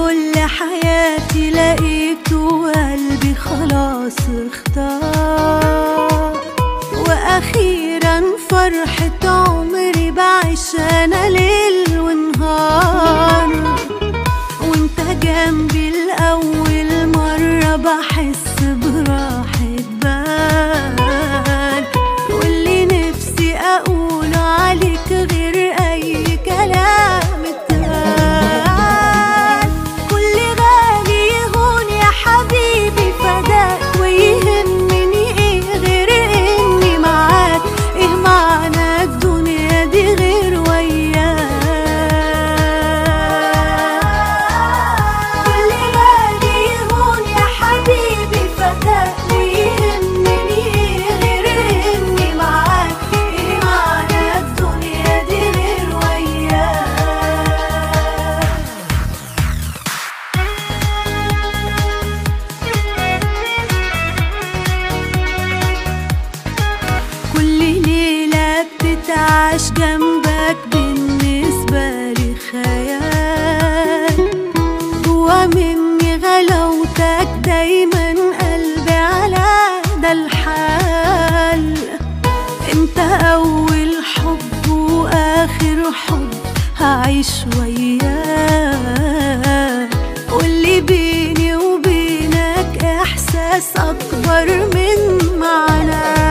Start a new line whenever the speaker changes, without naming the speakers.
كل حياتي لقيته وقلبي خلاص اختار، واخيرا فرحة عمري بعيش انا ليل ونهار. وانت جنبي لأول مرة بحس براحة بال، واللي نفسي اقوله عليك غير اي كلام اتقال. كل غالي يهون يا حبيبي فداك، ويهمني ايه غير اني معاك؟ ايه معنى الدنيا دي غير وياك؟ كل غالي يهون يا حبيبي فداك، ويهمني ايه غير اني معاك؟ ايه معنى الدنيا دي غير وياك؟ كل ليلة بتتعاش جنبك بالنسبة لي خيال، جوا مني غلاوتك دايما قلبي على ده الحال. انت اول حب واخر حب هعيش وياك، واللي بيني وبينك احساس اكبر من معناه.